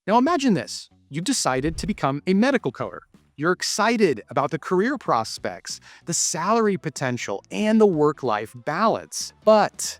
Now imagine this. You've decided to become a medical coder. You're excited about the career prospects, the salary potential, and the work-life balance. But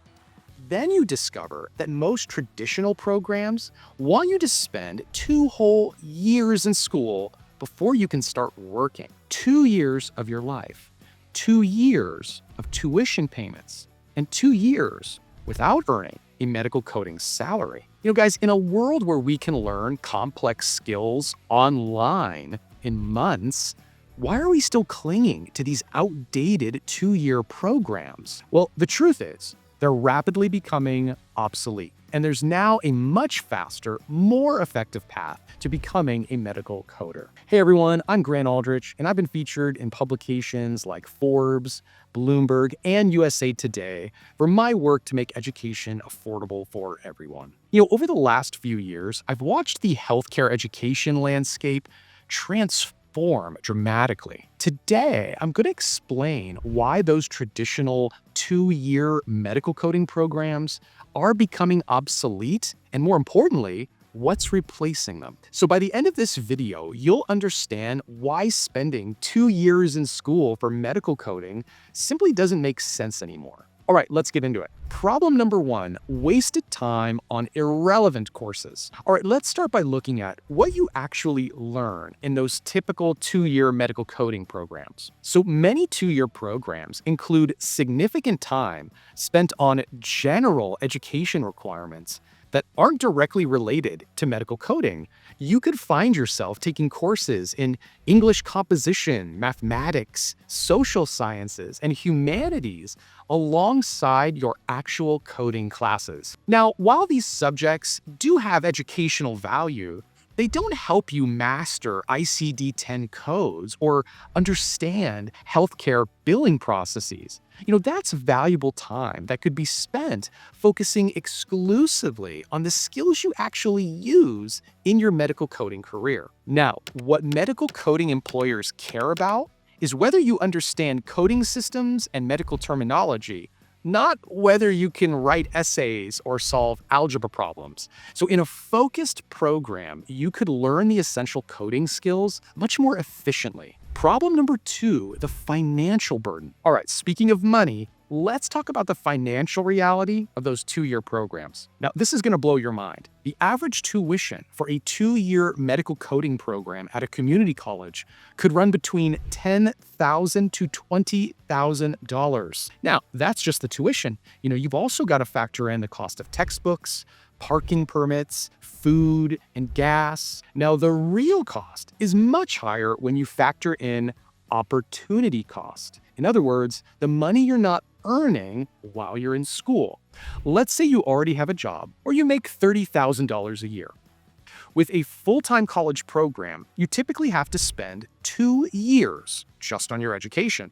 then you discover that most traditional programs want you to spend 2 whole years in school before you can start working. 2 years of your life, 2 years of tuition payments, and 2 years without earning a medical coding salary. Guys, in a world where we can learn complex skills online in months, why are we still clinging to these outdated 2-year programs? Well, the truth is, they're rapidly becoming obsolete. And there's now a much faster, more effective path to becoming a medical coder. Hey everyone, I'm Grant Aldrich, and I've been featured in publications like Forbes, Bloomberg, and USA Today for my work to make education affordable for everyone. Over the last few years, I've watched the healthcare education landscape transform dramatically. Today, I'm going to explain why those traditional 2-year medical coding programs are becoming obsolete, and more importantly, what's replacing them. So by the end of this video, you'll understand why spending 2 years in school for medical coding simply doesn't make sense anymore. All right, let's get into it. Problem number 1, wasted time on irrelevant courses. All right, let's start by looking at what you actually learn in those typical 2-year medical coding programs. So many 2-year programs include significant time spent on general education requirements that aren't directly related to medical coding. You could find yourself taking courses in English composition, mathematics, social sciences, and humanities alongside your actual coding classes. Now, while these subjects do have educational value, they don't help you master ICD-10 codes or understand healthcare billing processes. That's valuable time that could be spent focusing exclusively on the skills you actually use in your medical coding career. Now, what medical coding employers care about is whether you understand coding systems and medical terminology, not whether you can write essays or solve algebra problems. So in a focused program, you could learn the essential coding skills much more efficiently. Problem number 2, the financial burden. All right, speaking of money, let's talk about the financial reality of those 2-year programs. Now, this is going to blow your mind. The average tuition for a 2-year medical coding program at a community college could run between $10,000 to $20,000. Now, that's just the tuition. You've also got to factor in the cost of textbooks, parking permits, food, and gas. Now, the real cost is much higher when you factor in opportunity cost. In other words, the money you're not earning while you're in school. Let's say you already have a job or you make $30,000 a year. With a full-time college program, you typically have to spend 2 years just on your education.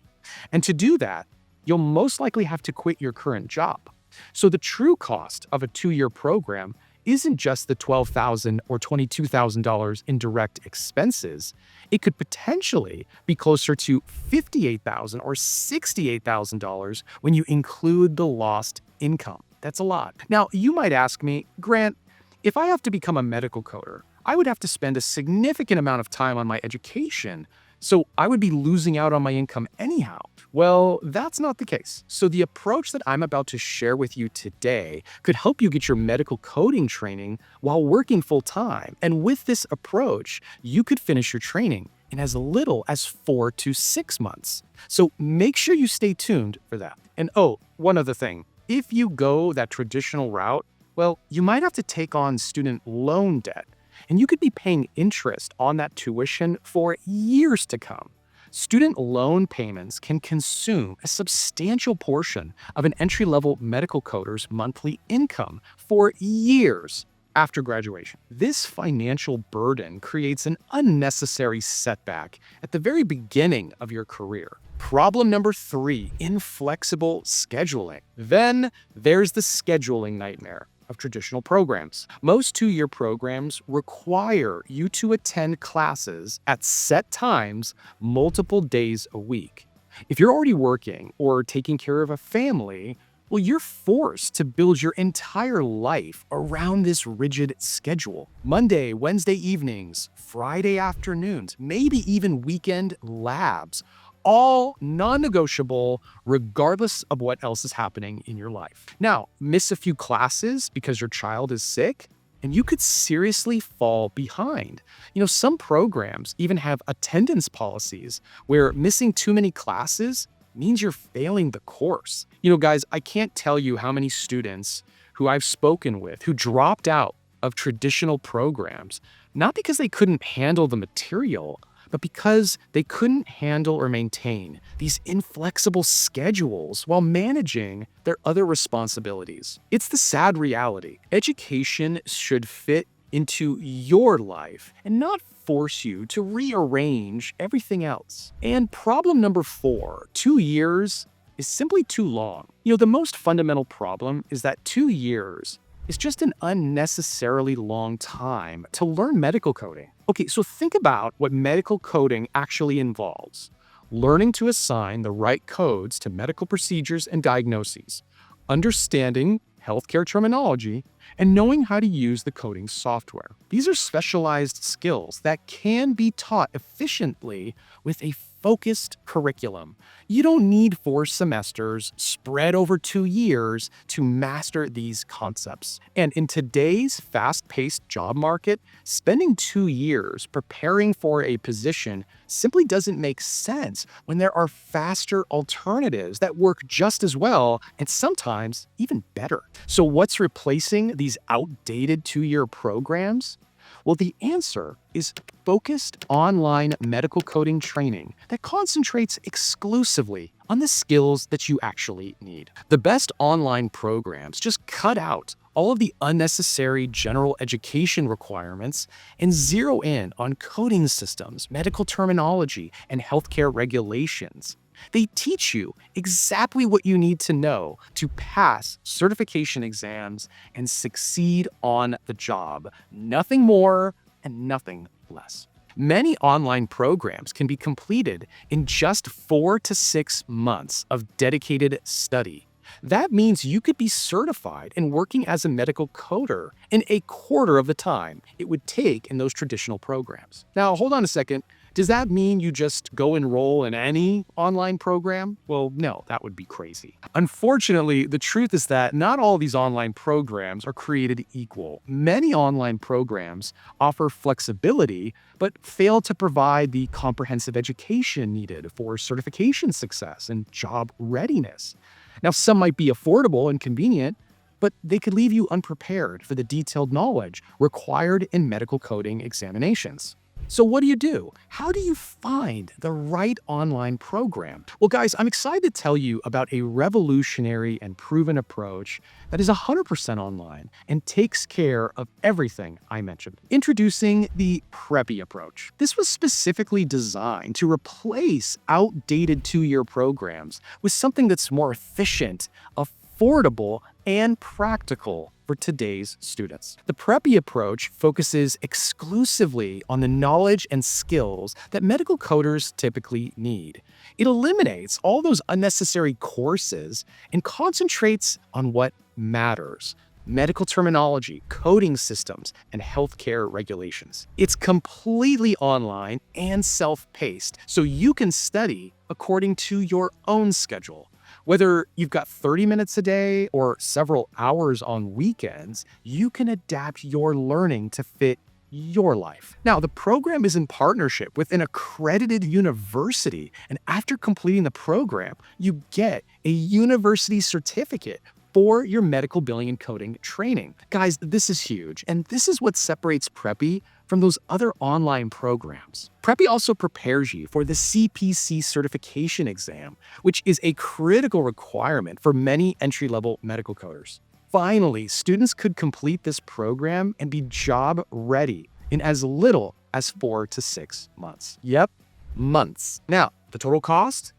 And to do that, you'll most likely have to quit your current job. So the true cost of a 2-year program isn't just the $12,000 or $22,000 in direct expenses. It could potentially be closer to $58,000 or $68,000 when you include the lost income. That's a lot. Now, you might ask me, Grant, if I have to become a medical coder, I would have to spend a significant amount of time on my education, so I would be losing out on my income anyhow. Well, that's not the case. So the approach that I'm about to share with you today could help you get your medical coding training while working full-time. And with this approach, you could finish your training in as little as 4 to 6 months. So make sure you stay tuned for that. And one other thing. If you go that traditional route, well, you might have to take on student loan debt, and you could be paying interest on that tuition for years to come. Student loan payments can consume a substantial portion of an entry-level medical coder's monthly income for years after graduation. This financial burden creates an unnecessary setback at the very beginning of your career. Problem number 3, inflexible scheduling. Then there's the scheduling nightmare of traditional programs. Most 2-year programs require you to attend classes at set times multiple days a week. If you're already working or taking care of a family, Well, you're forced to build your entire life around this rigid schedule. Monday, Wednesday evenings, Friday afternoons, maybe even weekend labs. All non-negotiable, regardless of what else is happening in your life. Now, miss a few classes because your child is sick, and you could seriously fall behind. Some programs even have attendance policies where missing too many classes means you're failing the course. Guys, I can't tell you how many students who I've spoken with who dropped out of traditional programs, not because they couldn't handle the material, but because they couldn't handle or maintain these inflexible schedules while managing their other responsibilities. It's the sad reality. Education should fit into your life and not force you to rearrange everything else. And problem number 4, 2 years is simply too long. The most fundamental problem is that 2 years is just an unnecessarily long time to learn medical coding. Okay, so think about what medical coding actually involves. Learning to assign the right codes to medical procedures and diagnoses, understanding healthcare terminology, and knowing how to use the coding software. These are specialized skills that can be taught efficiently with a focused curriculum. You don't need 4 semesters spread over 2 years to master these concepts. And in today's fast-paced job market, spending 2 years preparing for a position simply doesn't make sense when there are faster alternatives that work just as well and sometimes even better. So what's replacing these outdated 2-year programs? Well, the answer is focused online medical coding training that concentrates exclusively on the skills that you actually need. The best online programs just cut out all of the unnecessary general education requirements and zero in on coding systems, medical terminology, and healthcare regulations. They teach you exactly what you need to know to pass certification exams and succeed on the job. Nothing more and nothing less. Many online programs can be completed in just 4 to 6 months of dedicated study. That means you could be certified and working as a medical coder in a quarter of the time it would take in those traditional programs. Now, hold on a second. Does that mean you just go enroll in any online program? Well, no, that would be crazy. Unfortunately, the truth is that not all these online programs are created equal. Many online programs offer flexibility, but fail to provide the comprehensive education needed for certification success and job readiness. Now, some might be affordable and convenient, but they could leave you unprepared for the detailed knowledge required in medical coding examinations. So what do? How do you find the right online program? Well, guys, I'm excited to tell you about a revolutionary and proven approach that is 100% online and takes care of everything I mentioned. Introducing the Preppy approach. This was specifically designed to replace outdated 2-year programs with something that's more efficient, affordable, and practical for today's students. The Preppy approach focuses exclusively on the knowledge and skills that medical coders typically need. It eliminates all those unnecessary courses and concentrates on what matters: medical terminology, coding systems, and healthcare regulations. It's completely online and self-paced, so you can study according to your own schedule. Whether you've got 30 minutes a day or several hours on weekends, you can adapt your learning to fit your life. Now, the program is in partnership with an accredited university, and after completing the program, you get a university certificate for your medical billing and coding training. Guys, this is huge, and this is what separates Preppy from those other online programs. Preppy also prepares you for the CPC certification exam, which is a critical requirement for many entry-level medical coders. Finally, students could complete this program and be job ready in as little as 4 to 6 months. Yep, months. Now, the total cost?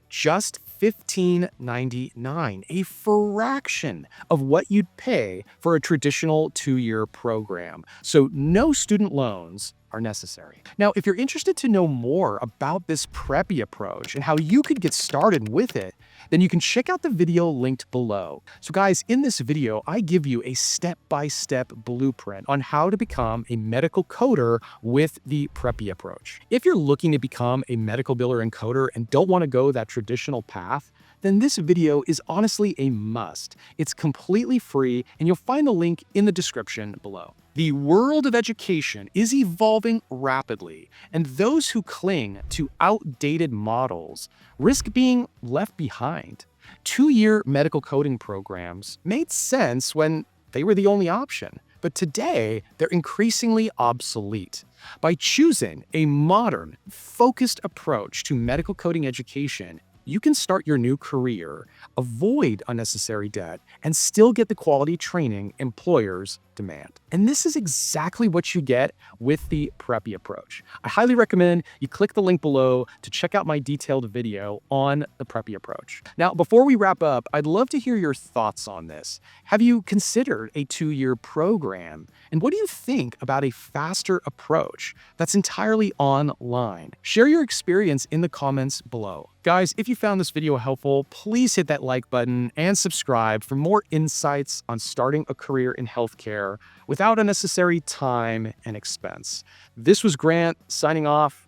Just $15.99, a fraction of what you'd pay for a traditional 2-year program. So no student loans are necessary. Now, if you're interested to know more about this Preppy approach and how you could get started with it, then you can check out the video linked below. So guys, in this video, I give you a step-by-step blueprint on how to become a medical coder with the preppy approach. If you're looking to become a medical biller and coder and don't want to go that traditional path, then this video is honestly a must. It's completely free, and you'll find the link in the description below. The world of education is evolving rapidly, and those who cling to outdated models risk being left behind. 2-year medical coding programs made sense when they were the only option, but today they're increasingly obsolete. By choosing a modern, focused approach to medical coding education, you can start your new career, avoid unnecessary debt, and still get the quality training employers demand. And this is exactly what you get with the preppy approach. I highly recommend you click the link below to check out my detailed video on the preppy approach. Now, before we wrap up, I'd love to hear your thoughts on this. Have you considered a 2-year program? And what do you think about a faster approach that's entirely online? Share your experience in the comments below. Guys, if you found this video helpful, please hit that like button and subscribe for more insights on starting a career in healthcare without unnecessary time and expense. This was Grant signing off.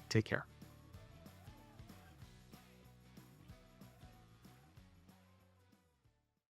Take care.